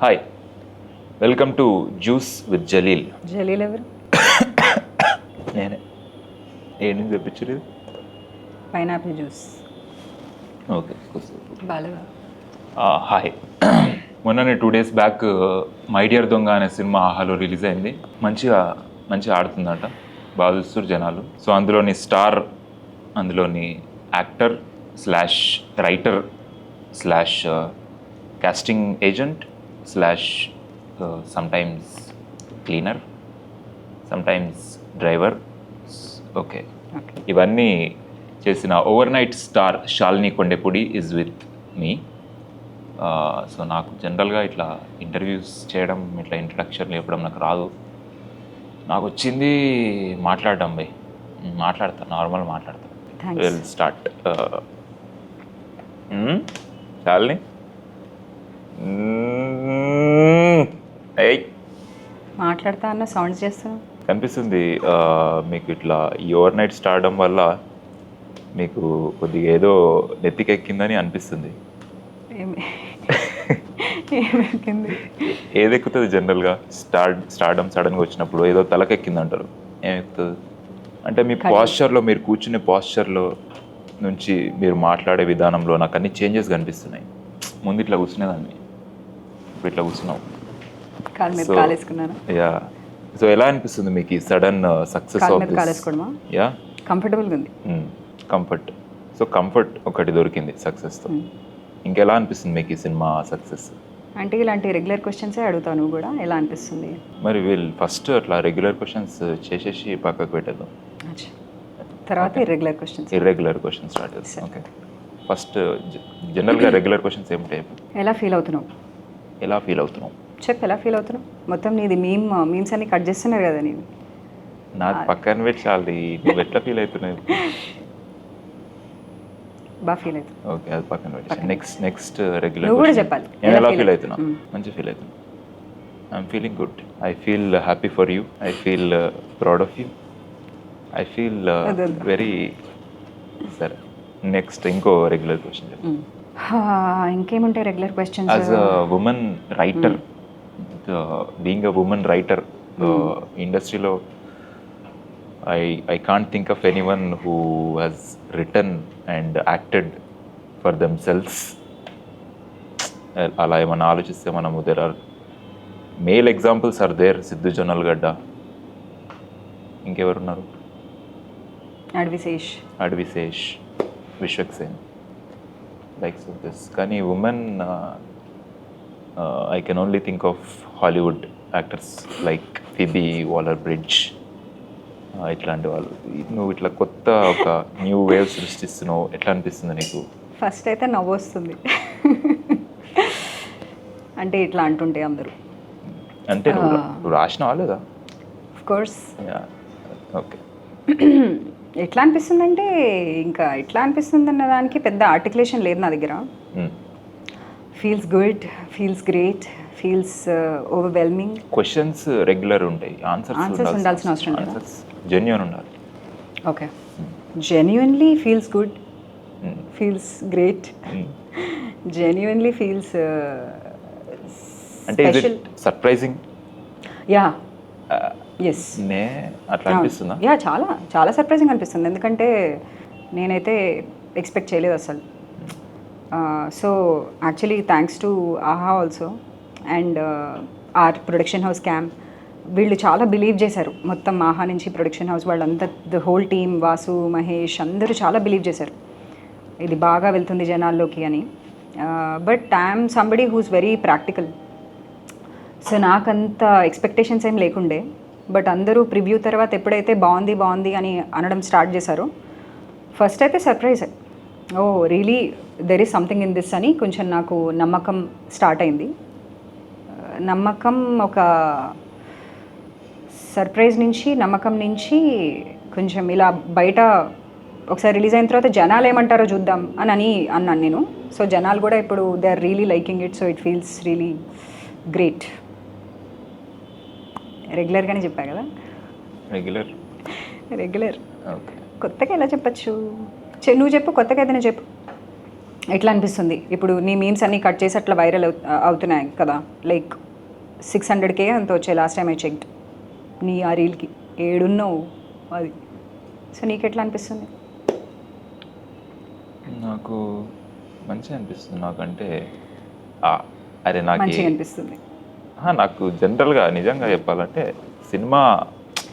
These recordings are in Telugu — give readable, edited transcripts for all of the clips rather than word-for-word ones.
Hi, welcome to juice with Jaleel. Jaleel ఎవరు? నేనే. ఏంటి తెప్పించలేదు? Pineapple juice. ఓకే, బాగా. హాయ్. మొన్ననే 2 days బ్యాక్ మై డియర్ దొంగ అనే సినిమా ఆహాలో రిలీజ్ అయింది. మంచిగా ఆడుతుందట, బాగా చూస్తారు జనాలు. సో అందులోని స్టార్, అందులోని actor slash writer slash casting agent slash sometimes cleaner, sometimes driver, okay, ఇవన్నీ చేసిన overnight star Shalini Kondepudi is with me. So నాకు జనరల్గా ఇట్లా ఇంటర్వ్యూస్ చేయడం, ఇట్లా ఇంట్రడక్షన్లు చెప్పడం నాకు రాదు. నాకు వచ్చింది మాట్లాడడం. మాట్లాడతాను, నార్మల్ మాట్లాడతాను. Will start. శాలిని, మాట్లాడతా అన్న సౌండ్స్ చేస్తాను కనిపిస్తుంది మీకు. ఇట్లా ఈ ఓవర్ నైట్ స్టార్డమ్ వల్ల మీకు కొద్దిగా ఏదో నెత్తికెక్కిందని అనిపిస్తుంది. ఏదెక్కుతుంది జనరల్గా? స్టార్డమ్ సడన్గా వచ్చినప్పుడు ఏదో తలకెక్కింది అంటారు. ఏమెక్కుతుంది అంటే మీ పాస్చర్లో, మీరు కూర్చునే పాస్చర్లో నుంచి మీరు మాట్లాడే విధానంలో నాకు అన్ని చేంజెస్ కనిపిస్తున్నాయి. ముందు ఇట్లా కూర్చునేదాన్ని, ఇప్పుడు ఇట్లా కూర్చున్నావు. యా. సో ఎలా అనిపిస్తుంది మీకు ఈ sudden success of this? Yeah, కంఫర్టబుల్గా ఉంది. కంఫర్ట్. సో కంఫర్ట్ ఒకటి దొరికింది సక్సెస్తో. ఇంకెలా అనిపిస్తుంది మీకు ఈ సినిమా సక్సెస్? అంటే ఇలాంటి రెగ్యులర్ క్వశ్చన్సే అడుగుతాను కూడా, ఎలా అనిపిస్తుంది? మరి వీళ్ళు ఫస్ట్ అట్లా రెగ్యులర్ క్వశ్చన్స్ చేసేసి పక్కకు పెట్టేద్దాం, తర్వాత ఇర్రెగ్యులర్ క్వశ్చన్స్ స్టార్ట్ చేద్దాం. ఓకే, ఫస్ట్ జనరల్గా రెగ్యులర్ క్వశ్చన్స్ ఏమిటి? ఎలా ఫీల్ అవుతున్నావు? చెప్పు, ఎలా ఫీల్ అవుతున్నావు? మొత్తం నీది మీమ్స్ అన్ని కట్ చేస్తున్నారు కదా. నేను నాకు పక్కన పెట్టాలి, నువ్వు ఎట్లా ఫీల్ అవుతున్నావు? బాగా ఫీల్ అవుతుంది. ఓకే, అది పక్కన పెట్టేసి నెక్స్ట్ రెగ్యులర్ నువ్వు కూడా చెప్పాలి. నేను ఎలా ఫీల్ అవుతున్నా? మంచిగా ఫీల్ అవుతున్నా. I'm feeling good. I feel happy for you. I feel proud of you. I feel very. సరే, నెక్స్ట్ ఇంకో రెగ్యులర్ క్వశ్చన్ చెప్పు. ఇంకేముంటాయి regular questions? As a women writer, being a women writer ఇండస్ట్రీలో, I can't think of anyone who has written and acted for themselves. అలా ఏమన్నా ఆలోచిస్తే మనము, there are male examples are there. Siddhu Jonnalagadda, ఇంకెవరున్నారు? Adivi Sesh, Vishwak Sen, likes of this. కానీ women, I can only think of Hollywood actors like Phoebe Waller-Bridge, ఇట్లాంటి వాళ్ళు. నువ్వు ఇట్లా కొత్త ఒక న్యూ వేవ్ సృష్టిస్తున్నావు, ఎట్లా అనిపిస్తుంది నీకు? ఫస్ట్ అయితే నవ్వు వస్తుంది. అంటే ఇట్లా అంటుంటే అందరూ. అంటే నువ్వు రాసినావా లేదా? Of course. ఓకే. ఎట్లా అనిపిస్తుంది అంటే, ఇంకా ఎట్లా అనిపిస్తుంది అన్న దానికి పెద్ద ఆర్టికులేషన్ లేదు నా దగ్గర. Feels good, feels great, feels overwhelming. Questions regular ఉంటాయి, ఆన్సర్స్ ఉండాల్సిన అవసరం లేదు. జెన్యూన్ ఉండాలి. Okay, genuinely feels good, feels great, genuinely feels అంటే సర్ప్రైజింగ్. Yeah, yes. అట్లా అనిపిస్తుందా? యా, చాలా చాలా సర్ప్రైజింగ్ అనిపిస్తుంది. ఎందుకంటే నేనైతే ఎక్స్పెక్ట్ చేయలేదు అసలు. So actually thanks to Aha also and our production house camp. వీళ్ళు చాలా బిలీవ్ చేశారు. మొత్తం ఆహా నుంచి ప్రొడక్షన్ హౌస్ వాళ్ళంతా, the whole team, Vasu, Mahesh, అందరూ చాలా బిలీవ్ చేశారు ఇది బాగా వెళ్తుంది జనాల్లోకి అని. But I'm somebody who's very practical. So నాకంత ఎక్స్పెక్టేషన్స్ ఏం లేకుండే. బట్ అందరూ ప్రివ్యూ తర్వాత ఎప్పుడైతే బాగుంది అని అనడం స్టార్ట్ చేశారో, ఫస్ట్ అయితే surprise. Oh really there is something in this అని కొంచెం నాకు నమ్మకం స్టార్ట్ అయింది. నమ్మకం, ఒక సర్ప్రైజ్ నుంచి, నమ్మకం నుంచి కొంచెం ఇలా బయట ఒకసారి రిలీజ్ అయిన తర్వాత జనాలు ఏమంటారో చూద్దాం అని అన్నాను నేను. సో జనాలు కూడా ఇప్పుడు they are really liking it. So it feels really great. రెగ్యులర్గానే చెప్పా కదా. రెగ్యులర్. కొత్తగా ఎలా చెప్పచ్చు? నువ్వు చెప్పు, కొత్తగా ఏదైనా చెప్పు. ఎట్లా అనిపిస్తుంది ఇప్పుడు నీ మీమ్స్ అన్నీ కట్ చేసి అట్లా వైరల్ అవుతున్నాయి కదా, లైక్ 600K అంత వచ్చాయి లాస్ట్ టైం ఐ చెక్డ్ నీ ఆ రీల్కి. ఏడున్నావు అది. సో నీకు ఎట్లా అనిపిస్తుంది? నాకు మంచిగా అనిపిస్తుంది. నాకంటే అరే నాకు మంచిగా అనిపిస్తుంది. నాకు జనరల్గా నిజంగా చెప్పాలంటే సినిమా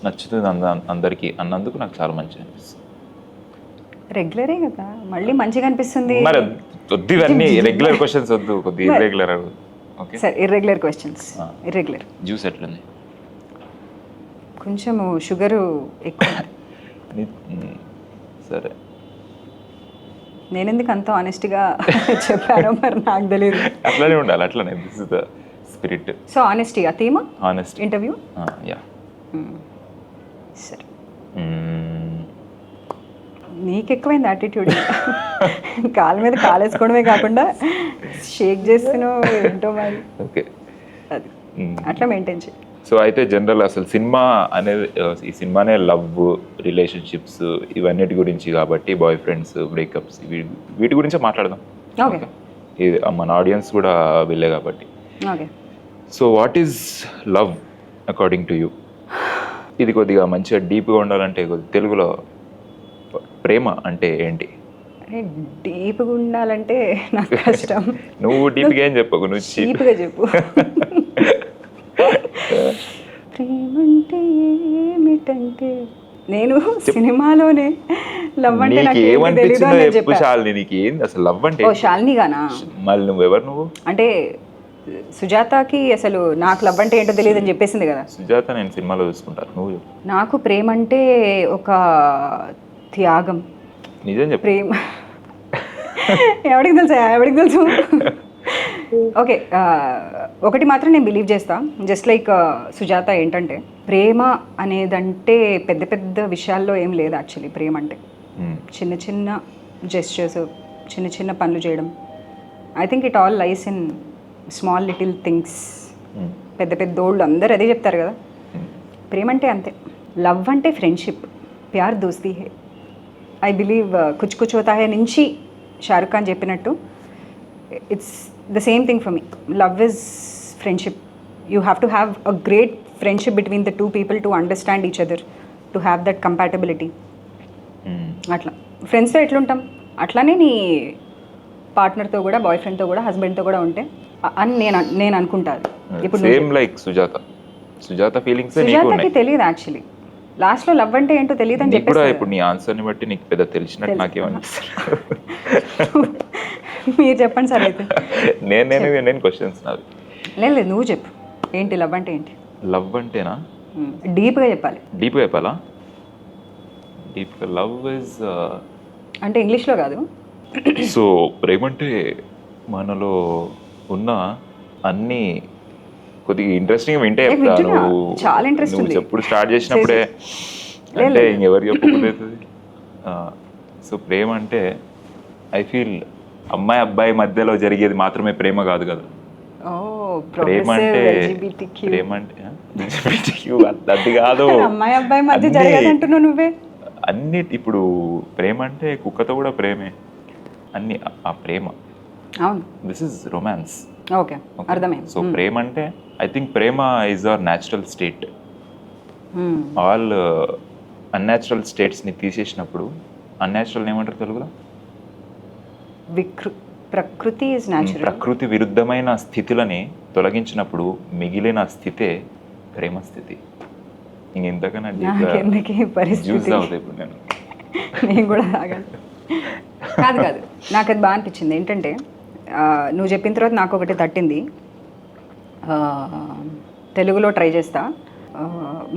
నచ్చుతుంది అందరికీ అన్నందుకు నాకు చాలా మంచిగా అనిపిస్తుంది. రెగ్యులరే కదా, మళ్ళీ మంచిగా అనిపిస్తుంది. మరి వద్దు ఇవన్నీ రెగ్యులర్ క్వశ్చన్స్ వద్దు, కొద్దిగా ఇర్రెగ్యులర్. ఓకే సరే, ఇర్రెగ్యులర్ క్వశ్చన్స్. ఇర్రెగ్యులర్ జ్యూస్ ఎట్లుంది? కొంచెము షుగరు ఎక్కువ. సరే, నేను ఎందుకు అంత ఆనెస్ట్గా చెప్పానో మరి నాకు తెలియదు. అట్లానే ఉండాలి, అట్లానే. This is the spirit. So honesty ఆ థీమ్ ఆనెస్ట్ ఇంటర్వ్యూ. యా. సరే, నీకు ఎక్కువైంది యాటిట్యూడ్. కాళ్ళ మీద కాలేసుకోవడమే కాకుండా షేక్ చేస్తున్నావు ఏంటో మరి. ఓకే, అది అట్లా మెయింటైన్ చేయి. సో అయితే జనరల్ అసలు సినిమా అనేది, ఈ సినిమానే లవ్, రిలేషన్షిప్స్ ఇవన్నిటి గురించి కాబట్టి, బాయ్ ఫ్రెండ్స్, బ్రేకప్స్, వీటి గురించే మాట్లాడదాం. ఓకే, ఇది మన ఆడియన్స్ కూడా వెళ్ళే కాబట్టి. Okay. So what is love according to you? ఇది కొద్దిగా మంచిగా డీప్గా ఉండాలంటే తెలుగులో ప్రేమ అంటే ఏంటి? డీప్గా ఉండాలంటే నాకు కష్టం. నువ్వు డీప్గా ఏం చెప్పకు, నువ్వు చీప్గా చెప్పు. ప్రేమ అంటే ఏమిటంటే, నేను సినిమాలోనే లవ్ అంటే నాకు ఏమనిపించిందో చెప్పు శాలిని. నీకు ఏంది అసలు లవ్ అంటే? ఓ శాలిని గానా? మళ్ళీ నువ్వెవరు? నువ్వు అంటే సుజాతకి అసలు నాకు లవ్ అంటే ఏంటో తెలియదు అని చెప్పేసింది కదా సుజాత. నేను సినిమాలో చూసుకుంటాను, నువ్వు నాకు ప్రేమ అంటే ఒక త్యాగం. నిజం చెప్పు. ప్రేమ ఎవరికి తెలుసు? ఓకే, ఒకటి మాత్రం నేను బిలీవ్ చేస్తా, జస్ట్ లైక్ సుజాత. ఏంటంటే ప్రేమ అనేదంటే పెద్ద పెద్ద విషయాల్లో ఏం లేదు యాక్చువల్లీ. ప్రేమ అంటే చిన్న చిన్న జెస్చర్స్, చిన్న చిన్న పనులు చేయడం. I think it all lies in small little things. పెద్ద పెద్దోళ్ళు అందరూ అదే చెప్తారు కదా. ప్రేమ అంటే అంతే. లవ్ అంటే ఫ్రెండ్షిప్, ప్యార్ దోస్తీ హే. ఐ బిలీవ్ కుచ్ కుచ్ హోతా హై నుంచి షారుఖ్ ఖాన్ చెప్పినట్టు it's the same thing for me. Love is friendship. You have to have a great friendship between the two people to understand each other, to have that compatibility. అట్లా ఫ్రెండ్స్తో ఎట్లుంటాం అట్లానే నీ పార్ట్నర్తో కూడా, బాయ్ ఫ్రెండ్తో కూడా, హస్బెండ్తో కూడా ఉంటే అని నేను అనుకుంటాను. ఇప్పుడు సేమ్ లైక్ సుజాత ఫీలింగ్స్ సుజాతకి తెలియదు యాక్చువల్లీ. లాస్ట్లో లవ్ అంటే ఏంటో తెలియదు అని చెప్పి. ఇప్పుడు నీ ఆన్సర్ని బట్టి నీకు పెద్ద తెలిసినట్టు నాకేమనిపిస్తుంది. మీరు చెప్పండి సార్. అయితే నేను క్వశ్చన్స్ నాది. లేదు, నువ్వు చెప్పు. ఏంటి లవ్ అంటే ఏంటి? లవ్ అంటేనా? డీప్గా చెప్పాలి. డీప్గా చెప్పాలా? డీప్గా లవ్ ఇస్ అంటే ఇంగ్లీష్లో కాదు. సో ప్రేమ అంటే మనలో ఉన్న అన్ని కొద్దిగా ఇంట్రెస్టింగ్ వింటే చెప్తాను. చాలా ఇంట్రెస్ట్ ఉంది. ఎప్పుడు స్టార్ట్ చేసినప్పుడే అంటే ఇంకెవరు చెప్పకపోతుంది. సో ప్రేమ అంటే ఐ ఫీల్ అమ్మాయి అబ్బాయి మధ్యలో జరిగేది మాత్రమే ప్రేమ కాదు కదా. ప్రేమ అంటే అది కాదు, అమ్మాయి అబ్బాయి మధ్య జరిగేది అంటున్నావు నువ్వే. అన్ని ఇప్పుడు ప్రేమ అంటే కుక్కతో కూడా ప్రేమే, అన్ని ఆ ప్రేమ. అవును, దిస్ ఇస్ రొమాన్స్. ఓకే, అర్థమైంది. సో ప్రేమ అంటే I think Prema is our natural state. All unnatural స్టేట్స్ని తీసేసినప్పుడు, unnatural ఏమంటారు తెలుగులో? ప్రకృతి ఇస్ న్యాచురల్. ప్రకృతి విరుద్ధమైన స్థితులని తొలగించినప్పుడు మిగిలిన స్థితే ప్రేమ స్థితి. ఇంకెంతకన్నా జ్యూస్ అవుతాయి ఇప్పుడు నేను కూడా తాగాలి. కాదు, నాకు అది బాగా అనిపించింది. ఏంటంటే నువ్వు చెప్పిన తర్వాత నాకు ఒకటి తట్టింది, తెలుగులో ట్రై చేస్తా.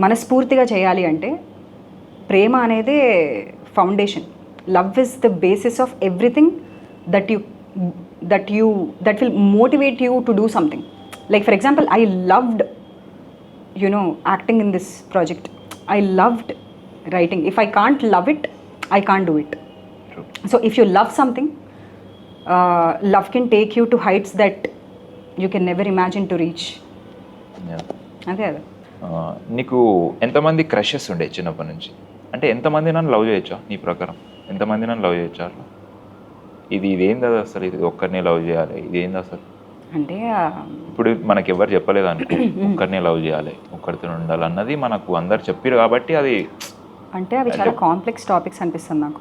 మనస్ఫూర్తిగా చేయాలి అంటే ప్రేమ అనేదే foundation. Love is the basis of everything that will motivate you to do something. Like for example, I loved acting in this project. I loved writing. If I can't love it, I can't do it. True. So if you love something, love can take you to heights that you can never imagine to reach. అదే అదే. నీకు ఎంతమంది క్రషెస్ ఉండే చిన్నప్పటి నుంచి? అంటే ఎంతమంది నన్ను లవ్ చేయొచ్చా నీ ప్రకారం? ఎంతమంది నన్ను లవ్ చేయొచ్చా? అట్లా ఇదేంది అసలు, ఇది ఒక్కరినే లవ్ చేయాలి, ఇదేంది అసలు. అంటే ఇప్పుడు మనకి ఎవరు చెప్పలేదు అనుకో ఒక్కరినే లవ్ చేయాలి, ఒక్కరితో ఉండాలి అన్నది మనకు అందరు చెప్పారు కాబట్టి అది అంటే అవి చాలా కాంప్లెక్స్ టాపిక్స్ అనిపిస్తుంది నాకు.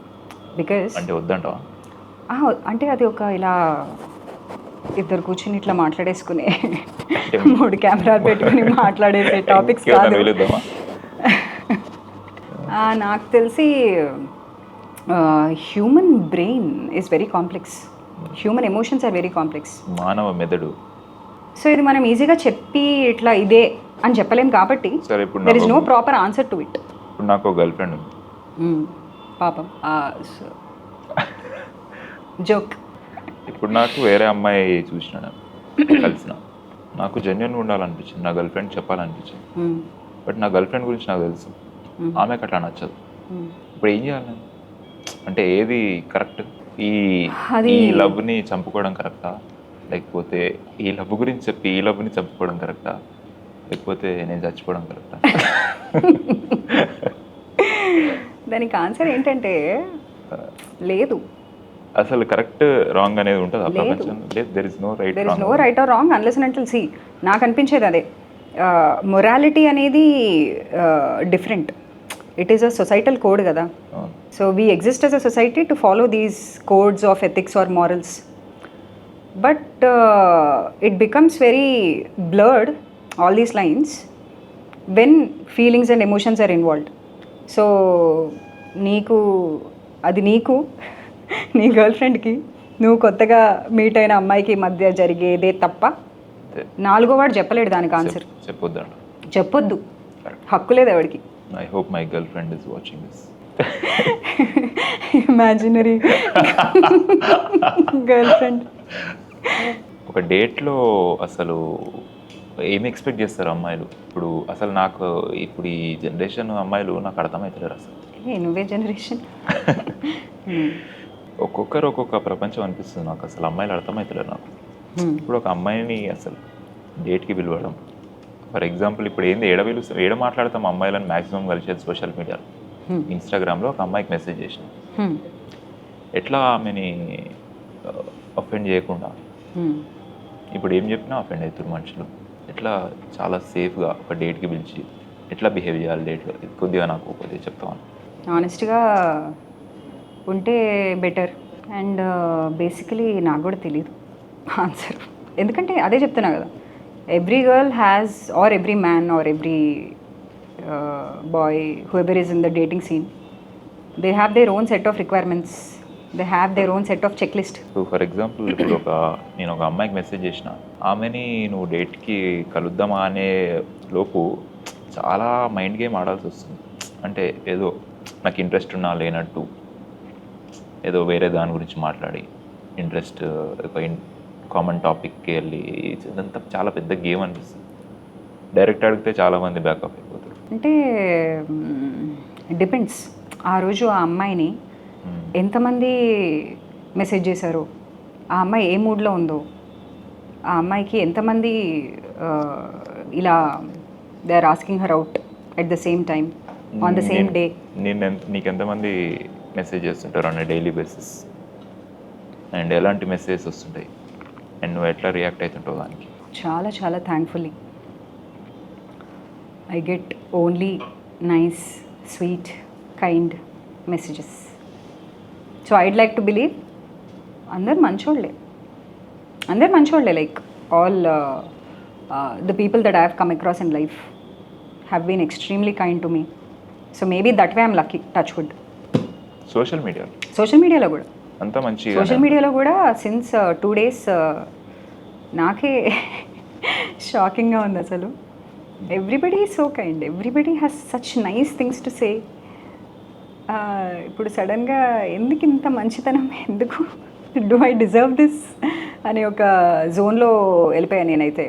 బికాస్ అంటే వద్దంటావా? అంటే అది ఒక ఇలా ఇద్దరు కూర్చుని ఇట్లా మాట్లాడేసుకునే 3 కెమెరాలు పెట్టుకుని మాట్లాడేసే టాపిక్స్ కాదు. వెళుద్దామా? నాకు తెలిసి human brain is very complex, human emotions are very complex. మానవ మెదడు. సో ఇది మనం ఈజీగా చెప్పి ఇట్లా ఇదే అని చెప్పలేం కాబట్టి సరే, ఇప్పుడు there is no proper answer to it. ఇప్పుడు నాకు ఒక గర్ల్ ఫ్రెండ్ ఉంది. పాపం జోక్. ఇప్పుడు నాకు వేరే అమ్మాయి చూసినాను, కలిసిన, నాకు జెన్యున్గా ఉండాలనిపించింది, నా గర్ల్ ఫ్రెండ్ చెప్పాలనిపించింది. బట్ నా గర్ల్ ఫ్రెండ్ గురించి నాకు తెలుసు, ఆమెకు అట్లా నచ్చదు. ఇప్పుడు ఏం చేయాలి అంటే, ఏది కరెక్ట్? ఈ లవ్ని చంపుకోవడం కరెక్టా, లేకపోతే ఈ లవ్ గురించి చెప్పి ఈ లవ్ని చంపుకోవడం కరెక్టా, లేకపోతే నేను చచ్చిపోవడం కరెక్టా? దానికి ఆన్సర్ ఏంటంటే లేదు. అసలు కరెక్ట్ రాంగ్ అనేది ఉంటుంది ఆ ప్రపంచంలో. లేదు, there is no right or wrong unless and until. నాకు అనిపించేది అదే, మొరాలిటీ అనేది different. It is a societal code కదా. So we exist as a society to follow these codes of ethics or morals. But it becomes very blurred, all these lines, when feelings and emotions are involved. So నీకు నీ గర్ల్ ఫ్రెండ్కి నువ్వు కొత్తగా మీట్ అయిన అమ్మాయికి మధ్య జరిగేదే తప్ప 4వ వాడు చెప్పలేడు దానికి ఆన్సర్. చెప్పొద్దు, హక్కు లేదు ఎవరికి. I hope my girl friend is watching this. Imaginary girl friend. ఒక డేట్లో అసలు ఏమి ఎక్స్పెక్ట్ చేస్తారు అమ్మాయిలు? ఇప్పుడు అసలు నాకు ఇప్పుడు ఈ జనరేషన్ అమ్మాయిలు నాకు అర్థమవుతలేరు అసలు. నువ్వే జనరేషన్. ఒక్కొక్కరు ఒక్కొక్క ప్రపంచం అనిపిస్తుంది నాకు. అసలు అమ్మాయిలు అర్థమవుతలేరు నాకు. ఇప్పుడు ఒక అమ్మాయిని అసలు డేట్కి పిలవడం, ఫర్ ఎగ్జాంపుల్ ఇప్పుడు ఏంది ఏడ మాట్లాడతాం అమ్మాయిలను మ్యాక్సిమం కలిసేది సోషల్ మీడియాలో. ఇన్స్టాగ్రామ్లో ఒక అమ్మాయికి మెసేజ్ చేసిన, ఎట్లా ఆమెని అఫెండ్ చేయకుండా, ఇప్పుడు ఏం చెప్పినా అఫెండ్ అవుతారు మనుషులు. ఎట్లా చాలా సేఫ్గా ఒక డేట్కి పిలిచి ఎట్లా బిహేవ్ చేయాలి డేట్లో, ఇది కొద్దిగా నాకు కొద్దిగా చెప్తాను. ఆనెస్ట్గా ఉంటే బెటర్. అండ్ బేసికలీ నాకు కూడా తెలియదు ఆన్సర్, ఎందుకంటే అదే చెప్తున్నా కదా, every girl has or every man or every boy whoever is in the dating scene, they have their own set of requirements, they have their own set of check list. For example ఇప్పుడు నేను ఒక అమ్మాయికి మెసేజ్ చేసిన, ఆమెని నువ్వు డేట్కి కలుద్దామా అనే లోపు చాలా మైండ్ గేమ్ ఆడాల్సి వస్తుంది. అంటే ఏదో నాకు ఇంట్రెస్ట్ ఉన్నా లేనట్టు, ఏదో వేరే దాని గురించి మాట్లాడి ఇంట్రెస్ట్ ఒక కామన్ టాపిక్కి వెళ్ళి, ఇదంతా చాలా పెద్ద గేమ్ అనిపిస్తుంది. డైరెక్ట్ అడిగితే చాలామంది బ్యాకప్ అయిపోతారు. అంటే డిపెండ్స్, ఆ రోజు ఆ అమ్మాయిని ఎంతమంది మెసేజ్ చేశారో, ఆ అమ్మాయి ఏ మూడ్లో ఉందో, ఆ అమ్మాయికి ఎంతమంది ఇలా they are asking her out at the same time on the same day. నీకు ఎంతమంది మెసేజ్ చేస్తుంటారు ఆన్ డైలీ బేసిస్, అండ్ ఎలాంటి మెసేజెస్ వస్తుంటాయి, అండ్ నువ్వు ఎట్లా రియాక్ట్ అవుతుంటావు దానికి? చాలా చాలా thankfully I get only nice, sweet, kind messages. So I'd like to believe అందరు మంచోళ్ళే, like all the people that I have come across in life have been extremely kind to me. So maybe that way I'm lucky, touch wood. Social మీడియాలో కూడా అంత మంచి, సోషల్ మీడియాలో కూడా సిన్స్ 2 days నాకే షాకింగ్గా ఉంది అసలు. Everybody is so kind, everybody has such nice things to say. ఇప్పుడు సడన్గా ఎందుకు ఇంత మంచితనం, ఎందుకు డూ ఐ డిజర్వ్ దిస్ అనే ఒక జోన్లో వెళ్ళిపోయాను నేనైతే.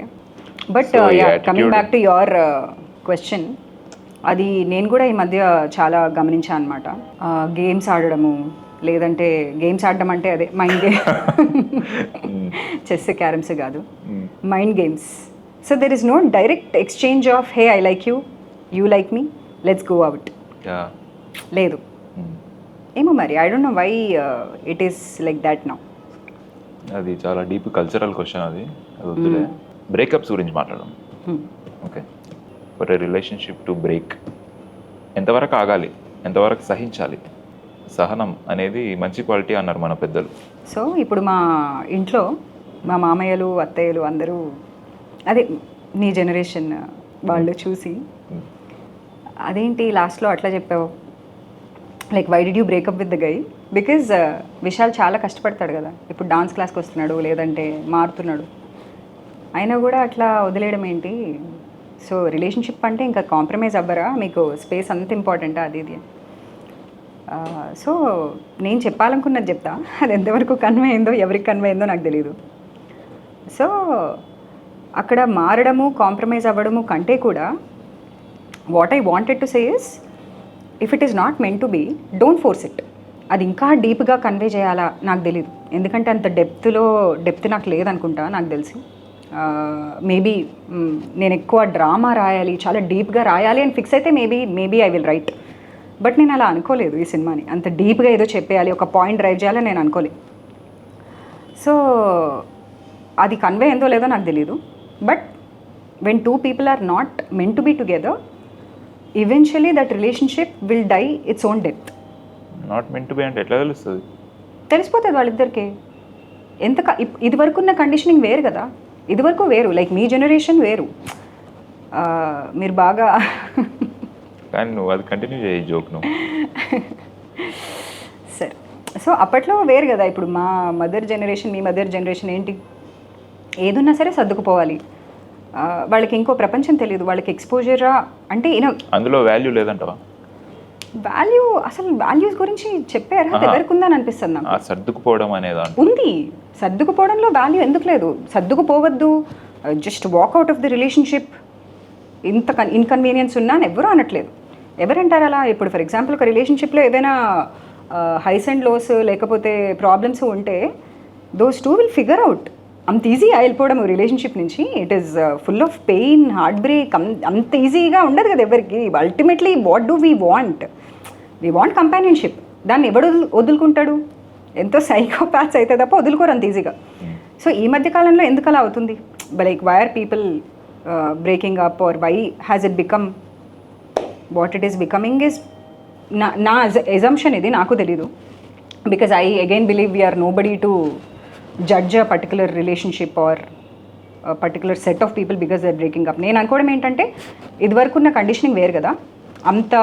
But coming back to your question, అది నేను కూడా ఈ మధ్య చాలా గమనించాను అనమాట. గేమ్స్ ఆడడము, లేదంటే గేమ్స్ ఆడడం అంటే అదే మైండ్ గేమ్, చెస్ క్యారమ్స్ కాదు, mind games. So there is no direct exchange of hey I like you, you like me, let's go out. లేదు, ఏమో మరి I don't know why it is like that now. అది చాలా డీప్ కల్చరల్ క్వశ్చన్ అది వద్దులే. బ్రేకప్స్ గురించి మాట్లాడడం. Okay, for a relationship to break ఎంతవరకు ఆగాలి, ఎంతవరకు సహించాలి? సహనం అనేది మంచి క్వాలిటీ అన్నారు మన పెద్దలు. సో ఇప్పుడు మా ఇంట్లో మా మామయ్యలు అత్తయ్యలు అందరూ అదే నీ జనరేషన్ వాళ్ళు చూసి అదేంటి లాస్ట్లో అట్లా చెప్పావు, like why did you break up with the guy? Because Vishal చాలా కష్టపడతాడు కదా, ఇప్పుడు డాన్స్ క్లాస్కి వస్తున్నాడు లేదంటే మారుతున్నాడు, అయినా కూడా అట్లా వదిలేయడం ఏంటి? సో రిలేషన్షిప్ అంటే ఇంకా కాంప్రమైజ్ అవ్వరా? మీకు స్పేస్ అంత ఇంపార్టెంటా అది ఇది? సో నేను చెప్పాలనుకున్నది చెప్తా, అది ఎంతవరకు కన్వే అయిందో ఎవరికి కన్వే అయిందో నాకు తెలియదు. సో అక్కడ మారడము కాంప్రమైజ్ అవ్వడము కంటే కూడా what I wanted to say is, if it is not meant to be, don't force it. అది ఇంకా డీప్గా కన్వే చేయాలా నాకు తెలీదు, ఎందుకంటే అంత డెప్త్ నాకు లేదనుకుంటా నాకు తెలిసి. మేబీ నేను ఎక్కువ డ్రామా రాయాలి, చాలా డీప్గా రాయాలి అని ఫిక్స్ అయితే maybe I will write. But నేను అలా అనుకోలేదు ఈ సినిమాని, అంత డీప్గా ఏదో చెప్పేయాలి, ఒక పాయింట్ డ్రైవ్ చేయాలని నేను అనుకోలేదు. సో అది కన్వే ఏందో లేదో నాకు తెలీదు. But when two people are not meant to be together, eventually that relationship will die its own death. Not meant to be అంటే ఎట్లా తెలుస్తుంది? తెలిసిపోతుంది వాళ్ళిద్దరికి. ఇది వరకు ఉన్న కండిషనింగ్ వేరు కదా, ఇదివరకు వేరు, లైక్ మీ జనరేషన్ వేరు. మీరు బాగా కానీ నువ్వు అది కంటిన్యూ చేయి జోక్ నువ్వు. సరే, సో అప్పట్లో వేరు కదా, ఇప్పుడు మా మదర్ జనరేషన్ మీ మదర్ జనరేషన్ ఏంటి, ఏదున్నా సరే సర్దుకుపోవాలి. వాళ్ళకి ఇంకో ప్రపంచం తెలియదు, వాళ్ళకి ఎక్స్పోజరా అంటే అందులో వాల్యూ లేదంటవా? వాల్యూ, అసలు వాల్యూస్ గురించి చెప్పే అర్హత ఎవరికి ఉందని అనిపిస్తుంది నాకు. సర్దుకుపోవడం అనేది ఉంది, సర్దుకుపోవడంలో వాల్యూ ఎందుకు లేదు? సర్దుకుపోవద్దు, just walk out of the relationship. ఇంత ఇన్కన్వీనియన్స్ ఉన్నా అని ఎవరు అనట్లేదు. ఎవరంటారు అలా? ఇప్పుడు ఫర్ ఎగ్జాంపుల్ ఒక రిలేషన్షిప్లో ఏదైనా హైస్ అండ్ లోస్ లేకపోతే ప్రాబ్లమ్స్ ఉంటే those two will figure out. అంత ఈజీగా వెళ్ళిపోవడం రిలేషన్షిప్ నుంచి, it is full of pain, heart break. అంత ఈజీగా ఉండదు కదా ఎవరికి. Ultimately what do we want? We want companionship. దాన్ని ఎవడు వదులుకుంటాడు? ఎంతో సైకోపాత్స్ అయితే తప్ప వదులుకోరు అంత ఈజీగా. సో ఈ మధ్య కాలంలో ఎందుకు అలా అవుతుంది? Like why are people breaking up, or why has it become what it is becoming? Is నా ఎజంప్షన్ ఇది, నాకు తెలీదు. Because I again believe we're nobody to judge a particular relationship or particular set of people because they are breaking up. నేను అనుకోవడం ఏంటంటే, ఇదివరకు ఉన్న కండిషనింగ్ వేరు కదా, అంత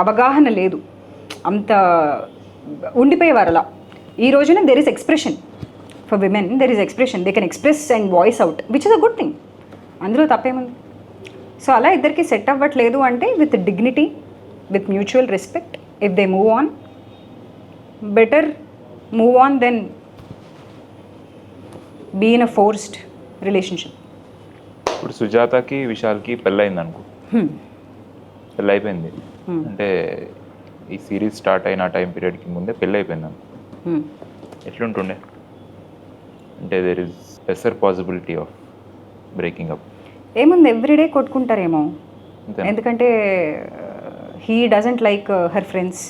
అవగాహన లేదు, అంత ఉండిపోయేవారు అలా. ఈ రోజున there is expression for women, there is expression, they can express and voice out, which is a good thing. అందులో తప్పేముంది? సో అలా ఇద్దరికి సెట్ అవ్వట్లేదు అంటే, with dignity, with mutual respect, if they move on, better move on then be in a forced relationship. ఇప్పుడు సుజాతకి విశాల్కి పెళ్ళయింది అనుకో, పెళ్ళి అయిపోయింది అంటే ఈ సిరీస్ స్టార్ట్ అయిన టైం పీరియడ్కి ముందే పెళ్ళి అయిపోయింది అనుకో, ఎట్లుంటుండే? అంటే there is lesser possibility of breaking up. ఏముంది, ఎవ్రీడే కొట్టుకుంటారేమో, ఎందుకంటే he doesn't like her friends.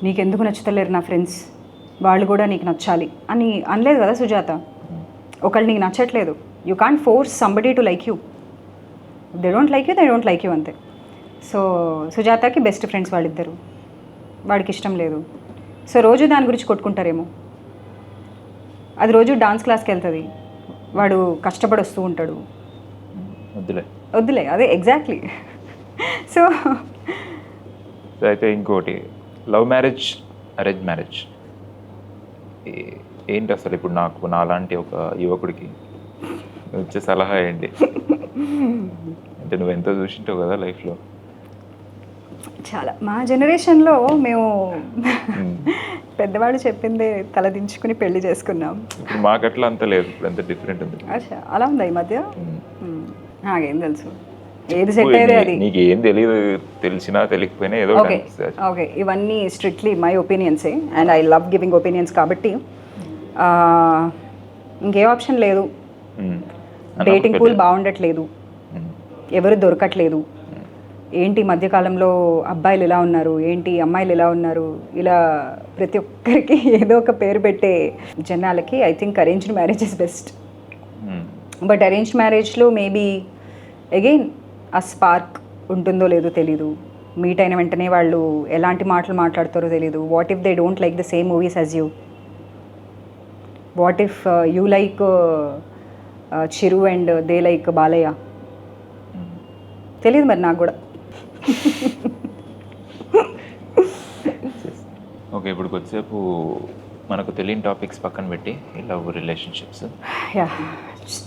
నీకెందుకు నచ్చుతలేరు నా ఫ్రెండ్స్, వాళ్ళు కూడా నీకు నచ్చాలి అని అనలేదు కదా సుజాత. ఒకళ్ళు నీకు నచ్చట్లేదు, you can't force somebody to like you. They don't like you, they don't like you, అంతే. సో సుజాతకి బెస్ట్ ఫ్రెండ్స్ వాళ్ళిద్దరు, వాడికి ఇష్టం లేదు. సో రోజు దాని గురించి కొట్టుకుంటారేమో. అది రోజు డాన్స్ క్లాస్కి వెళ్తుంది, వాడు కష్టపడి వస్తూ ఉంటాడు. వద్దులే, అదే ఎగ్జాక్ట్లీ. సో అయితే ఇంకోటి, లవ్ మ్యారేజ్, అరేంజ్ మ్యారేజ్ ఏంటి అసలు? ఇప్పుడు నాలాంటి ఒక యువకుడికి వచ్చే సలహా ఏంటి? అంటే నువ్వు ఎంతో చూసింటావు కదా లైఫ్లో. చాలా, మా జనరేషన్లో మేము పెద్దవాళ్ళు చెప్పిందే తలదించుకుని పెళ్లి చేసుకున్నాం. ఇప్పుడు మాకు అట్లా అంత లేదు, ఇప్పుడు ఎంత డిఫరెంట్ ఉంది. అచ్చా, అలా ఉందా ఈ మధ్య? నాకేం తెలుసు, ఏది సెట్ అయ్యేది అది. నీకు ఏం తెలియదు, తెలిసినా తెలియకపోయినా ఏదో. ఓకే, ఇవన్నీ స్ట్రిక్ట్లీ మై ఒపీనియన్సే, and I love giving opinions. కాబట్టి ఇంకే ఆప్షన్ లేదు. డేటింగ్ పూల్ బాగుండట్లేదు, ఎవరు దొరకట్లేదు. ఏంటి మధ్యకాలంలో అబ్బాయిలు ఎలా ఉన్నారు, ఏంటి అమ్మాయిలు ఎలా ఉన్నారు, ఇలా ప్రతి ఒక్కరికి ఏదో ఒక పేరు పెట్టే జనాలకి I think arranged marriage is best. But arranged మ్యారేజ్లో మేబీ అగైన్ ఆ స్పార్క్ ఉంటుందో లేదో తెలీదు. మీట్ అయిన వెంటనే వాళ్ళు ఎలాంటి మాటలు మాట్లాడతారో తెలీదు. What if they don't like the same movies as you? What if you like Chiru and they like Balayya? తెలియదు మరి నాకు కూడా. ఓకే, ఇప్పుడు కొద్దిసేపు మనకు తెలియని టాపిక్స్ పక్కన పెట్టి లవ్ రిలేషన్షిప్స్ యా,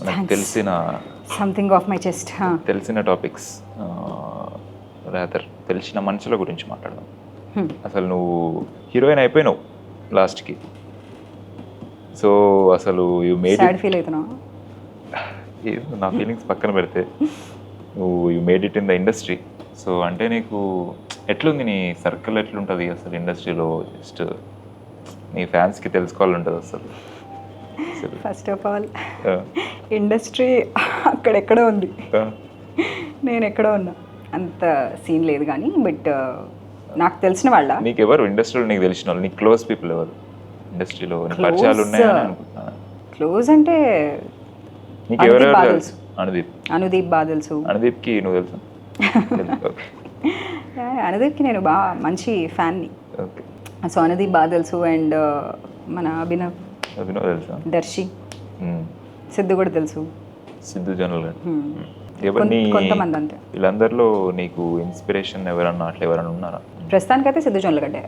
మనకు తెలిసిన సంథింగ్ ఆఫ్ మై చెస్ట్. తెలిసిన టాపిక్స్ రాదర్ తెలిసిన మనుషుల గురించి మాట్లాడదాం. అసలు నువ్వు హీరోయిన్ అయిపోయినావు లాస్ట్కి. సో అసలు యూ మేడ్ సాడ్ ఫీల్ అవుతున్నావు? నా ఫీలింగ్స్ పక్కన పెడితే నువ్వు you made it in the industry. So అంటే నీకు ఎట్లుంది, నీ సర్కిల్ ఎట్లుంటుంది అసలు ఇండస్ట్రీలో? జస్ట్ నీ ఫ్యాన్స్కి తెలుసుకోవాలి ఉంటుంది అసలు. ఫస్ట్ ఆఫ్ ఆల్ ఇండస్ట్రీ అక్కడెక్కడో ఉంది, నేను ఎక్కడో ఉన్నా, అంత సీన్ లేదు. కానీ బట్ నాకు తెలిసిన వాళ్ళ, నీకు ఎవరు ఇండస్ట్రీలో నీకు తెలిసిన వాళ్ళు, నీకు క్లోజ్ పీపుల్ ఎవరు ఇండస్ట్రీలో పరిచయాలు ఉన్నాయని అనుకుంటున్నాను? క్లోజ్ అంటే నీకు ఎవరెవరు తెలుసు? అనుదీప్ బాగా తెలుసు. అనుదీప్కి నువ్వు తెలుసు? అనుదీప్కి నేను బాగా మంచి ఫ్యాన్ని. ఓకే. సో అనుదీప్ బాగా తెలుసు. అండ్ మన అభినవ్ తెలుసా? దర్శి, సిద్ధు కూడా తెలుసు. సిద్ధు జనరల్ కొంతమంది అంతే. వీళ్ళందరిలో నీకు ఇన్స్పిరేషన్ ఎవరన్నా అట్లా ఎవరైనా ఉన్నారా? ప్రస్తుతానికైతే సిద్ధు జొన్నలగడ్డే,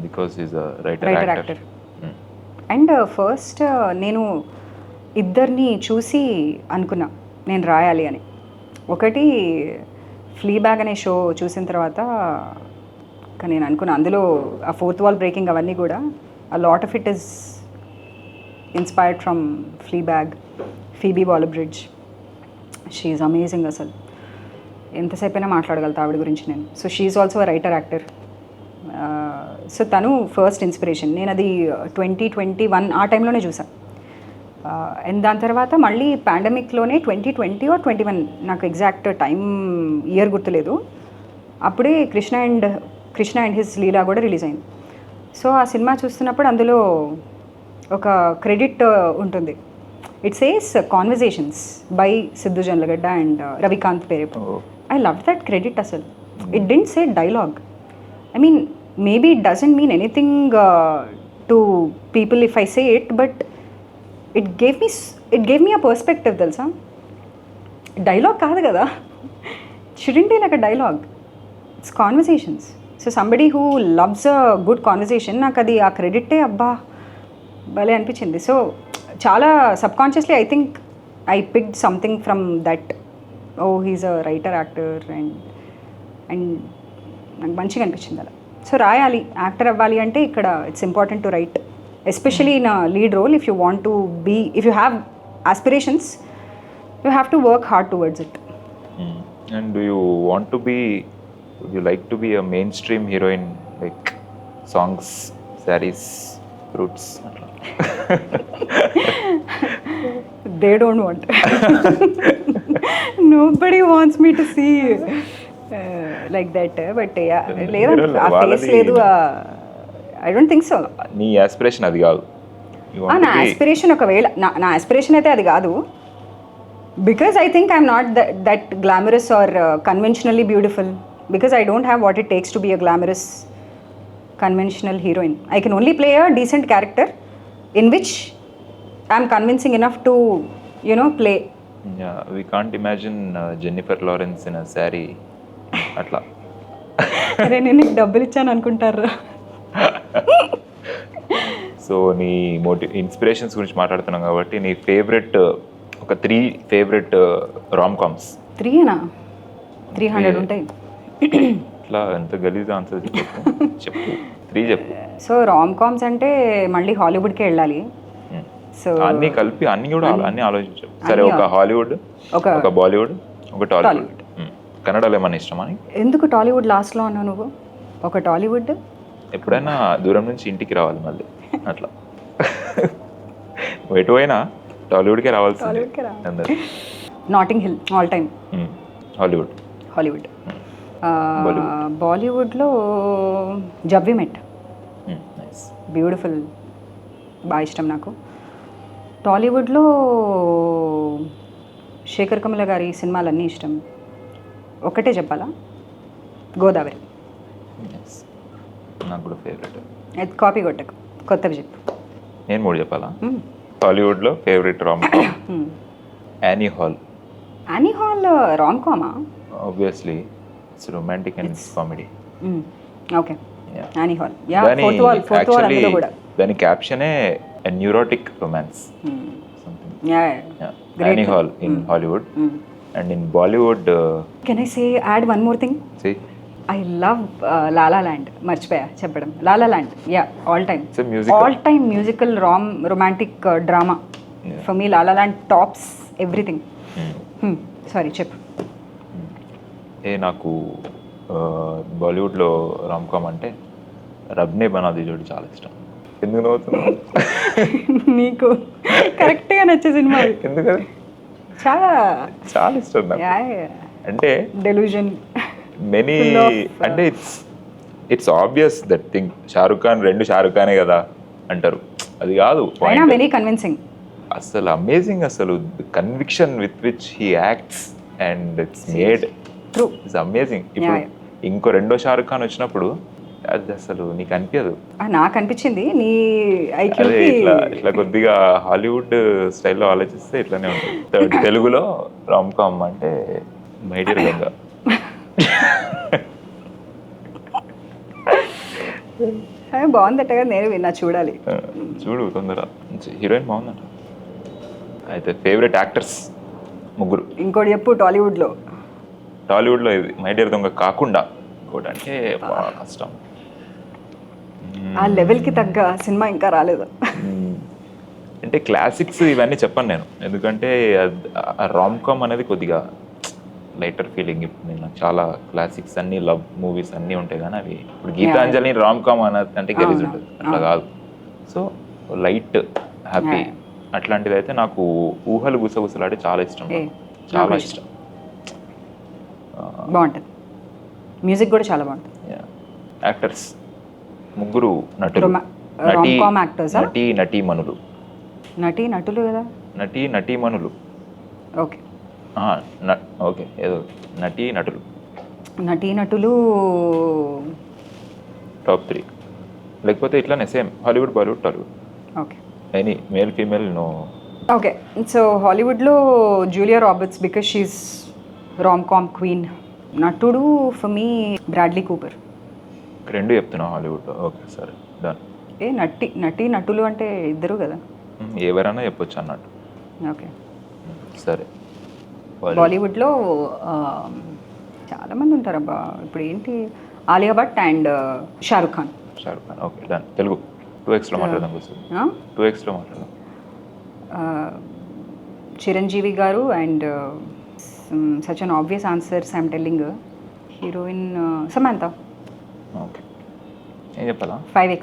because is writer actor. And first నేను ఇద్దరిని చూసి అనుకున్నా నేను రాయాలి అని. ఒకటి ఫ్లీ బ్యాగ్ అనే షో చూసిన తర్వాత నేను అనుకున్నా అందులో ఆ ఫోర్త్ వాల్ బ్రేకింగ్ అవన్నీ కూడా ఆ lot of it is inspired from Fleabag. Phoebe Waller Bridge, she is amazing. అసలు ఎంతసేపు అయినా మాట్లాడగలుగుతా ఆవిడ గురించి నేను. So she is also writer actor. So తను ఫస్ట్ ఇన్స్పిరేషన్. నేను అది 2021 ఆ టైంలోనే చూసాను. అండ్ దాని తర్వాత మళ్ళీ పాండమిక్లోనే 2020 or 21, నాకు ఎగ్జాక్ట్ టైం ఇయర్ గుర్తులేదు, అప్పుడే కృష్ణ అండ్ హిస్ లీలా కూడా రిలీజ్ అయింది. సో ఆ సినిమా చూస్తున్నప్పుడు అందులో ఒక క్రెడిట్ ఉంటుంది. It says conversations by Siddhu Jonnalagadda and Ravikanth Perepu. I love that credit అసలు. It didn't say dialogue. I mean maybe it doesn't mean anything to people if I say it, but it gave me a perspective. తెలుసా, డైలాగ్ కాదు కదా, shouldn't be like a dialogue, it's conversations. So somebody who loves a good conversation, నాకు అది ఆ క్రెడిటే అబ్బా భలే అనిపించింది. సో చాలా subconsciously I think I picked something from that. Oh he's a writer actor and నాకు మంచిగా అనిపించింది అలా. సో రాయాలి, యాక్టర్ అవ్వాలి అంటే ఇక్కడ it's important to write, especially in a lead role. If you want to be, if you have aspirations, you have to work hard towards it. And do you want to be, would you like to be a mainstream heroine, like songs, sarees, fruits? They don't want. Nobody wants me to see like that. But yeah, లేదా ఆ ఫేస్ లేదు. I don't think so. నీ ఆస్పిరేషన్ అది కాదు. నా ఆస్పిరేషన్ ఒకవేళ నా ఆస్పిరేషన్ అయితే అది కాదు. Because I think I'm not that glamorous or conventionally beautiful. Because I don't have what it takes to be a glamorous conventional heroine. I can only play a decent character in which I'm convincing enough to, you know, play. Yeah, we can't imagine Jennifer Lawrence in a saree atla. అరే నేను నీకు డబ్బులు ఇచ్చాను అనుకుంటారు. సో నీ ఇన్స్పిరేషన్స్ గురించి మాట్లాడుతున్నాం కాబట్టి నీ ఫేవరెట్ ఒక 3 ఫేవరెట్ రామ్ కామ్స్. 3 300 ఉంటాయి. ఇట్లా ఎంత గలీజ్ ఆన్సర్ చెప్పు 3 చెప్పు. సో రామ్ కామ్స్ అంటే మళ్ళీ హాలీవుడ్కే వెళ్ళాలి. సో అన్నీ కలిపి అన్నీ కూడా అన్నీ ఆలోచించు. సరే, ఒక హాలీవుడ్, ఒక బాలీవుడ్, ఒక టాలీవుడ్. కన్నడలో ఏమన్నా ఇష్టమా? ఎందుకు టాలీవుడ్ లాస్ట్లో అన్నావు నువ్వు? ఒక టాలీవుడ్ ఎప్పుడైనా దూరం నుంచి ఇంటికి రావాలి మళ్ళీ అట్లా. ఎటువైనా టాలీవుడ్కే రావాల్సింది. NATing hill all time. Hollywood. బాలీవుడ్లో జబ్బి మెట్, నైస్. బ్యూటిఫుల్, బాగా ఇష్టం నాకు. టాలీవుడ్లో శేఖర్ కమల గారి సినిమాలన్నీ ఇష్టం. ఒకటే చెప్పాలా, గోదావరి. నైస్, నాకు కూడా ఫేవరెట్. అది కాపీ కొట్టకు, కొత్తవి చెప్పు. నేను మూడు చెప్పాలా? టాలీవుడ్లో favourite rom com Annie Hall. Annie Hall rom కామా? Obviously it's romantic and comedy. Okay, Annie Hall. Yeah, fourth wall అందులో కూడా. దాని క్యాప్షనే neurotic romance. Yeah, Annie Hall in Hollywood. And in Bollywood can I say add one more thing? see I love La La Land. మర్చిపోయా చెప్పడం. La La Land, yeah, all time, it's a musical. All time musical romantic drama. For me La La Land tops everything. Sorry, చెప్పు. నాకు బాలీవుడ్లో రామ్ కామ్ అంటే రబ్నే బనాది జోడి చాలా ఇష్టం. ఎందుకు నవ్వుతున్నావు? నీకు కరెక్ట్గా నచ్చే సినిమా. ఎందుకది? చాలా చాలా ఇష్టం నాకు. అంటే డెలూజన్ మెనీ, అంటే it's obvious that thing. Shahrukh Khan, రెండు షారుఖ్ ఖానే కదా అంటారు, అది కాదు అయినా వెరీ కన్విన్సింగ్. అసలు అమేజింగ్, అసలు conviction with which he acts and it's made true, it's amazing. ఇప్పుడు ఇంకో రెండో షారుఖ్ ఖాన్ వచ్చినప్పుడు అది అసలు నీకు అనిపించదు. నాకు అనిపించింది నీ అదే ఐక్యూకి. ఇట్లా కొద్దిగా హాలీవుడ్ స్టైల్లో ఆలోచిస్తే ఇట్లానే ఉంటుంది. తెలుగులో రామ్ కామ్ అంటే మై డియర్ గంగా. బాగుందట కదా, నేను విన్నా, చూడాలి. చూడు తొందర. హీరోయిన్ బాగుందంట. అయితే ఫేవరెట్ యాక్టర్స్ ముగ్గురు. ఇంకోటి చెప్పు. టాలీవుడ్లో టాలీవుడ్లో ఇది మై డియర్ దొంగ కాకుండా ఇంకోటి అంటే బాగా కష్టం. ఆ లెవెల్కి తగ్గ సినిమా ఇంకా రాలేదు. అంటే క్లాసిక్స్ ఇవన్నీ చెప్పను నేను, ఎందుకంటే రామ్ కామ్ అనేది కొద్దిగా లైటర్ ఫీలింగ్. ఇప్పుడు నేను చాలా క్లాసిక్స్ అన్ని లవ్ మూవీస్ అన్నీ ఉంటాయి, కానీ అవి ఇప్పుడు గీతాంజలి రామ్ కామ్ అనేది అంటే గలీజ్ ఉంటుంది, అట్లా కాదు. సో లైట్ హ్యాపీ అట్లాంటిది అయితే నాకు ఊహలు గుసగుసలాడి చాలా ఇష్టం, చాలా ఇష్టం. బాగుంటుంది, మ్యూజిక్ కూడా చాలా బాగుంటుంది. యాక్టర్స్ ముగ్గురు నటులు, రామ్-కామ్ యాక్టర్స్, నటీమణులు. నటులు కదా, నటీమణులు. ఓకే ఓకే, ఏదో నటులు టాప్ 3, లేకపోతే ఇట్లానే same Hollywood, Bollywood, Tollywood. Okay, any male female no. Okay, so హాలీవుడ్లో Julia Roberts, because she is romcom queen. నటుడు ఫర్ మీ బ్రాడ్లీ కూపర్. రెండు చెప్తున్నా హాలీవుడ్లో. ఓకే సరే, డన్. నటులు అంటే ఇద్దరు కదా, ఎవరైనా చెప్పొచ్చు అన్నట్టు. ఓకే సరే. బాలీవుడ్లో చాలామంది ఉంటారు అబ్బా. ఇప్పుడు ఏంటి, Alia Bhatt and Shahrukh Khan. Okay done. Telugu 2xలో మాట్లాడదాం, 2xలో మాట్లాడదాం. Chiranjeevi garu and such an obvious answers I'm telling. Heroine Samantha. Okay, ఏం చెప్పాలా? 5x.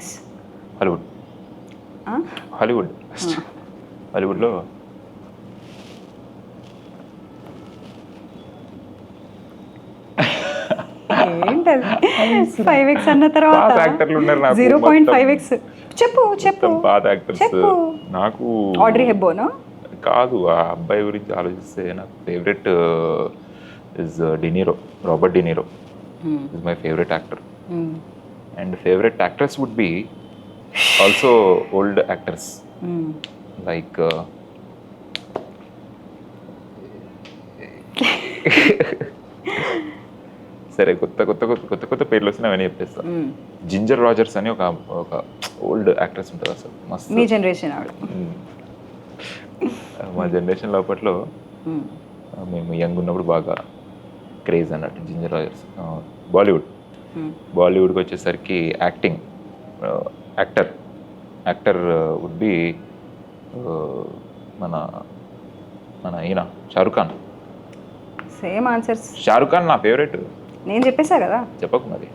హాలీవుడ్ హాలీవుడ్లో ఏంటది 5x అన్న తర్వాత 0.5x. చెప్పు పాత యాక్టర్స్. నాకు ఆడ్రీ హెప్బర్న్ కాదు, ఆ అబ్బాయి గురించి ఆలోచిస్తే నాకు favourite is De Niro, Robert De Niro is my favourite actor. And favourite actors would be also old actors like సరే, కొత్త పేర్లు వస్తే అవన్నీ చెప్పేస్తా. జింజర్ రాజర్స్ అని ఒక ఓల్డ్ యాక్ట్రెస్ ఉంటుంది, అసలు మస్తు. మీ జనరేషన్ ఆవిడ. మా జనరేషన్ లోపట్లో మేము యంగ్ ఉన్నప్పుడు బాగా క్రేజ్ అన్నట్టు జింజర్ రాజర్స్. బాలీవుడ్కి వచ్చేసరికి యాక్టర్ వుడ్ బి మన ఈయన షారుఖ్ ఖాన్. Same answers. షారుఖ్ ఖాన్ నా ఫేవరెట్. నేను చెప్పేసా కదా, చెప్పకు మరి.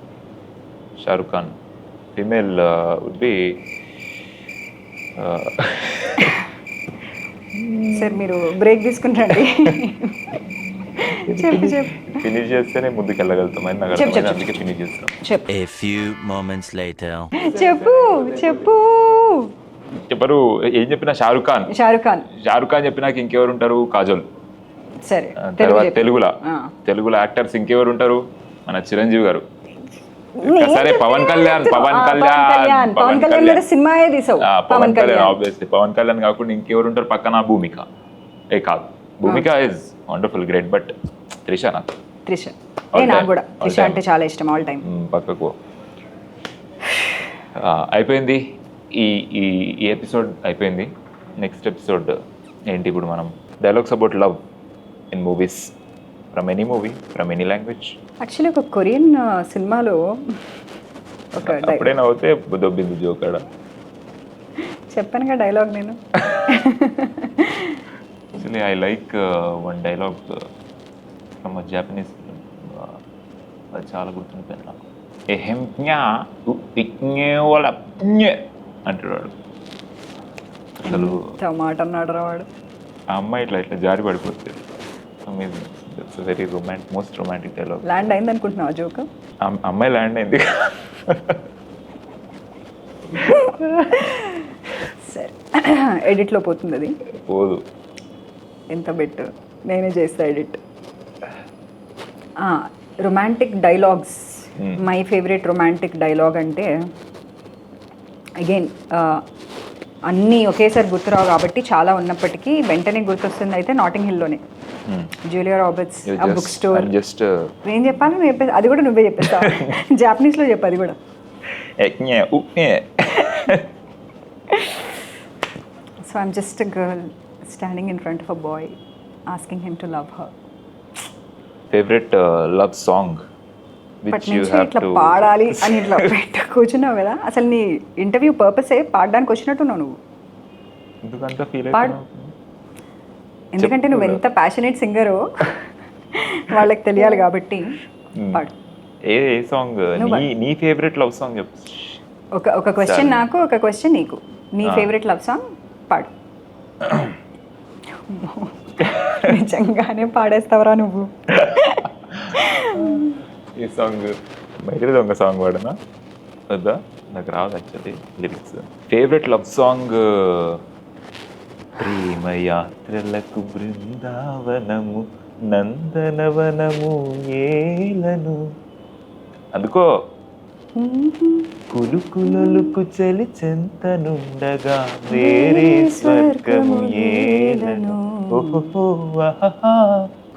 Shahrukh Khan. Female would be sir మీరు బ్రేక్ తీసుకుంటారండి. చెప్పు చెప్పు ఫినిష్ చేస్తేనే ముందుకు వెళ్ళగలుగుతాం అని నాకు చెప్పు, అర్థమైంది, చెప్పు. అందుకే ఫినిష్ చేస్తాం. చెప్పు A few moments later. చెప్పు చెప్పు. చెప్పరు ఏం చెప్పినా షారుఖ్ ఖాన్ చెప్పినాక ఇంకెవరు ఉంటారు? కాజల్. సరే తర్వాత తెలుగు తెలుగులో యాక్టర్స్ ఇంకెవరు ఉంటారు? మన చిరంజీవి గారు. సరే పవన్ కళ్యాణ్ మీద సినిమా తీసావు. పవన్ కళ్యాణ్ ఆబ్వియస్లీ. పవన్ కళ్యాణ్ కాకుండా ఇంకెవరు ఉంటారు పక్కన? భూమిక. కాదు, Bhumika is wonderful, great. But Trisha నాకు. త్రిష నాకు కూడా త్రిష అంటే చాలా ఇష్టం, ఆల్ టైమ్. పక్కకు అయిపోయింది. ఈ ఈ ఎపిసోడ్ అయిపోయింది. నెక్స్ట్ ఎపిసోడ్ ఏంటి? ఇప్పుడు మనం dialogues about love in movies, from any movie, from any language. Actually ఒక కొరియన్ సినిమాలో ఒక అప్పుడైనా అవుతే దొబ్బింది జోకాడ. చెప్పానుగా డైలాగ్ నేను. Actually I like one dialogue from Japanese film. అది చాలా గుర్తుండిపోయింది నాకు. అంటాడు అసలు. మాట అన్నాడు రా వాడు. ఆ అమ్మాయి ఇట్లా ఇట్లా జారి పడిపోతుంది. It's very most romantic dialogue. Land అయింది అనుకుంటున్నావా జోక్? అమ్మాయి ల్యాండ్ అయింది. సరే, ఎడిట్లో పోతుంది అది. పోదు. ఎంత బెట్ నేనే చేస్తా edit. Romantic dialogues. My favourite romantic dialogue అంటే అగైన్ అన్నీ ఒకేసారి గుర్తురావు కాబట్టి చాలా ఉన్నప్పటికీ వెంటనే గుర్తొస్తుంది అయితే నాటింగ్ హిల్లోనే జూలియా రాబర్ట్స్ ఆ బుక్ స్టోర్. జస్ట్ ఏం చెప్పాలి నువ్వు చెప్పేసి అది కూడా నువ్వే చెప్పేస్తావు. జాపనీస్లో చెప్పు అది కూడా. So I'm just a girl standing in front of a boy asking him to love her. Favourite love song ఇప్పటి నుంచి ఇట్లా పాడాలి అని ఇట్లా పెట్ట కూర్చున్నావు కదా. అసలు నీ ఇంటర్వ్యూ పర్పసే పాడడానికి వచ్చినట్టున్నావు నువ్వు. ఎందుకంటే నువ్వు ఎంత ప్యాషనేట్ సింగరో వాళ్ళకి తెలియాలి కాబట్టి పాడు. ఏ సాంగ్ నీ ఫేవరెట్ లవ్ సాంగ్ చెప్పు. ఒక క్వశ్చన్ నాకు, ఒక క్వశ్చన్ నీకు. నీ ఫేవరెట్ లవ్ సాంగ్ పాడు. నిజంగానే పాడేస్తావరా నువ్వు. ఈ సాంగ్ మైత్రి దొంగ సాంగ్ పాడనా వద్దా? నాకు రాదు actually lyrics. Favourite love song ప్రేమయాత్రలకు బృందావనము నందనవనము ఏలను. అందుకో కులుకులొలుకు చలి చెంతనుండగా వేరే స్వర్గము ఏలను. ఓహో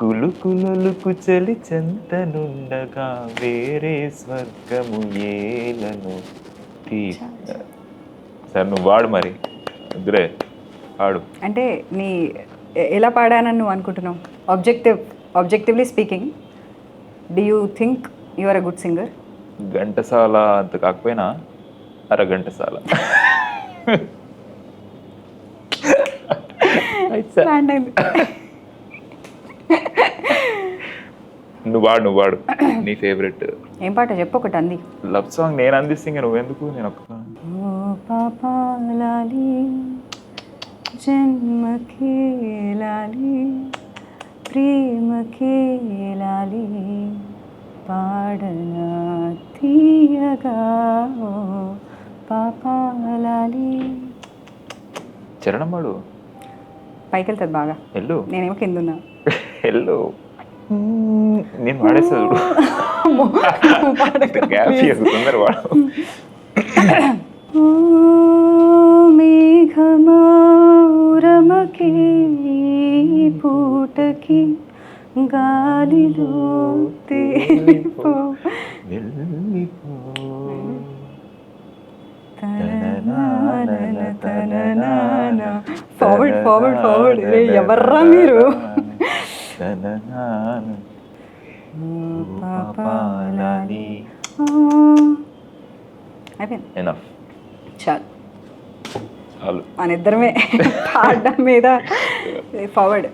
కులుకులొలుకు చలి చెంతనుండగా వేరే స్వర్గము ఏలను. సరే నువ్వు వాడు మరి. వద్దులే పాడు. అంటే నీ ఎలా పాడానని నువ్వు అనుకుంటున్నావు? Objectively speaking, do you think you are a good singer? Ghantasala అంత కాకపోయినా అరగంటసాల. నువ్వు వాడు నీ ఫేవరెట్ ఏం పాట చెప్పు ఒకటి. అంది లవ్ సాంగ్ నేను అందిస్తే నువ్వెందుకు? నేను ఒక్క పాపాలాలి జన్మకే లాలి ప్రేమకే లాలి పాడనా తీయగా పాపాలాలి. చరణం వాడు పైకి వెళ్తుంది బాగా. ఎల్లు నేనేమో కింద ఉన్నా. ఎల్లు నేను వాడేస్తా తొందర వాడు. మేఘమారమకి పూటకి గాలిలో తేలిపో ఫార్వర్డ్ ఫార్వర్డ్ ఫార్వర్డ్. ఎవర్రా మీరు? చాలు మన ఇద్దరమే పాడడం మీద ఫార్వర్డ్.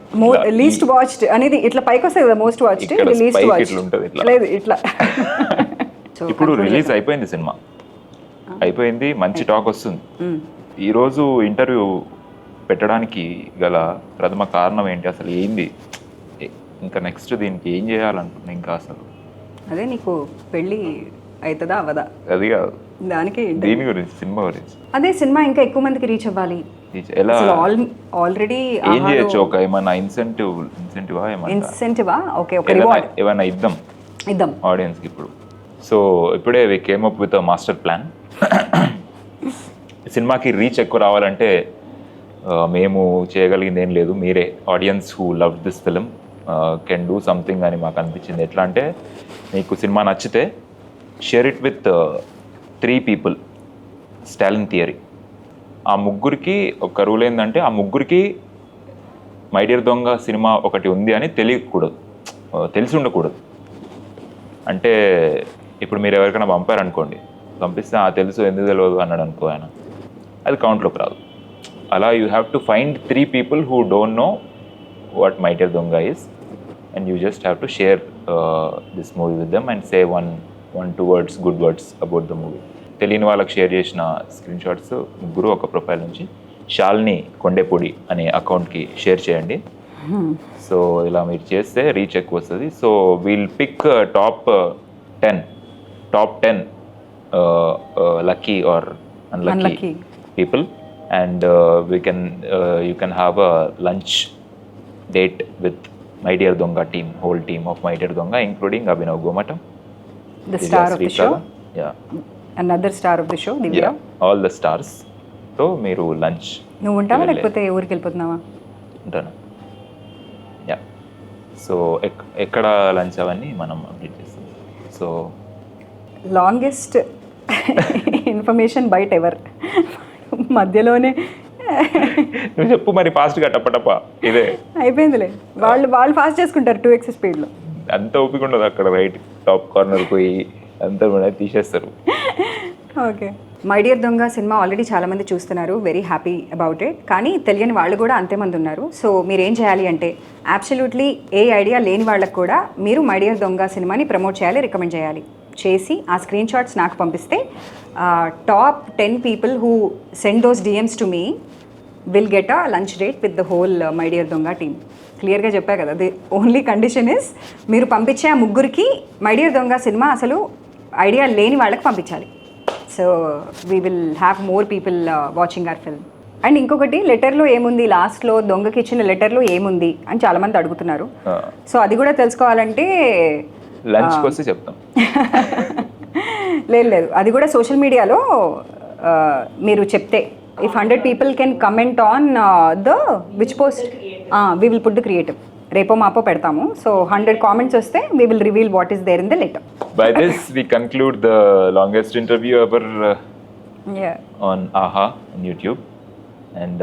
లీస్ట్ వాచ్డ్ అనేది ఇట్లా పైకి వస్తుంది కదా, మోస్ట్ వాచ్డ్, లీస్ట్ వాచ్డ్ లేదు ఇట్లా. ఇప్పుడు రిలీజ్ అయిపోయింది సినిమా, అయిపోయింది, మంచి టాక్ వస్తుంది. ఈరోజు ఇంటర్వ్యూ పెట్టడానికి గల ప్రథమ కారణం ఏంటి? అసలు ఏంది ఇంకా నెక్స్ట్ దీనికి ఏం చేయాలనుకున్నా ఇంకా అసలు అదే నీకు పెళ్ళి అవుతుందా అవదా అది కాదు, దానికి దీని గురించి, సినిమా గురించి అదే సినిమా ఇంకా ఎక్కువ మందికి రీచ్ అవ్వాలి. ఎలా ఆల్రెడీ ఏం చేయొచ్చు? ఒక ఏమైనా ఇన్సెంటివా ఇన్సెంటివా? ఓకే, ఒక రివార్డ్ ఏమైనా ఇద్దాం ఆడియన్స్కి ఇప్పుడు. సో ఇప్పుడే we came up with master plan. సినిమాకి రీచ్ ఎక్కువ రావాలంటే మేము చేయగలిగింది ఏం లేదు, మీరే audience who love this film can do something అని మాకు అనిపించింది. ఎట్లా అంటే మీకు సినిమా నచ్చితే share it with 3 people, Stalin theory. ఆ ముగ్గురికి ఒక రూల్ ఏంటంటే ఆ ముగ్గురికి మై డియర్ దొంగ సినిమా ఒకటి ఉంది అని తెలియకూడదు, తెలిసి ఉండకూడదు. అంటే ఇప్పుడు మీరు ఎవరికైనా పంపారనుకోండి, పంపిస్తే తెలుసు ఎందుకు తెలియదు అన్నాడు అనుకో ఆయన, అది కౌంట్లోకి రాదు. అలా you have to find 3 people who don't know what my dear దొంగ is, and you just have to share this movie with them and say one, 2 words, good words about the movie. తెలియని వాళ్ళకి షేర్ చేసిన స్క్రీన్ షాట్స్ ముగ్గురు ఒక ప్రొఫైల్ నుంచి శాలిని కొండేపూడి అనే అకౌంట్కి షేర్ చేయండి. సో ఇలా మీరు చేస్తే రీచ్ ఎక్కువ వస్తుంది. So we'll pick top 10 lucky or unlucky people, and you can have a lunch date with my dear Donga team, whole team of my dear Donga, including Abhinav Gomatam, the star of the show, yeah, another star of the show, Divya, yeah, all the stars. So మీరు లంచ్ నువ్వు ఉంటావా లేకపోతే ఊరికి వెళ్ళిపోతున్నావా? ఉంటాను. యా, సో ఎక్కడ లంచ్ అవన్నీ మనం అప్డేట్ చేస్తాం. సో లాంగెస్ట్ ఇన్ఫర్మేషన్ బయట ఎవర్ మధ్యలోనే నువ్వు చెప్పు మరి ఫాస్ట్గా టప్పటప్ప. ఇదే అయిపోయిందిలే, వాళ్ళు ఫాస్ట్ చేసుకుంటారు 2x స్పీడ్లో. అంత ఓపిక ఉండదు అక్కడ, రైట్ టాప్ కార్నర్ పోయి అంతా కూడా తీసేస్తారు. ఓకే, మై డియర్ దొంగ సినిమా ఆల్రెడీ చాలామంది చూస్తున్నారు, వెరీ హ్యాపీ అబౌట్ ఇట్. కానీ తెలియని వాళ్ళు కూడా అంతేమంది ఉన్నారు. సో మీరు ఏం చేయాలి అంటే అబ్సల్యూట్లీ ఏ ఐడియా లేని వాళ్ళకు కూడా మీరు మై డియర్ దొంగ సినిమాని ప్రమోట్ చేయాలి, రికమెండ్ చేసి ఆ స్క్రీన్ షాట్స్ నాకు పంపిస్తే top 10 people who send those DMs to me will get a lunch date with the whole my dear Donga team. క్లియర్గా చెప్పా కదా, ది ఓన్లీ కండిషన్ ఇస్ మీరు పంపించే ఆ ముగ్గురికి మై డియర్ దొంగ సినిమా అసలు ఐడియా లేని వాళ్ళకి పంపించాలి. So we will have more people watching our film. And ఇంకొకటి, లెటర్లో ఏముంది, లాస్ట్లో దొంగకి ఇచ్చిన లెటర్లో ఏముంది అని చాలామంది అడుగుతున్నారు. సో అది కూడా తెలుసుకోవాలంటే లంచ్కి వస్తే చెప్తాం. లేదు, అది కూడా సోషల్ మీడియాలో మీరు చెప్తే, if 100 people can comment on the which post, we will put the creative. రేపో మాపో పెడతాము. సో 100 comments వస్తే we will reveal what is there in the letter. By this we conclude the longest interview ever on AHA on YouTube, and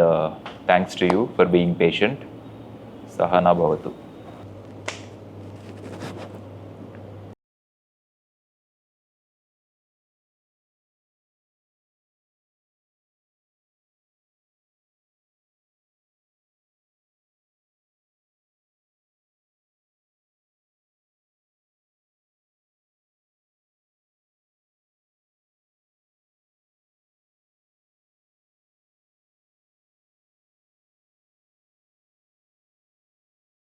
thanks to you for being patient. Sahana Bhavatu.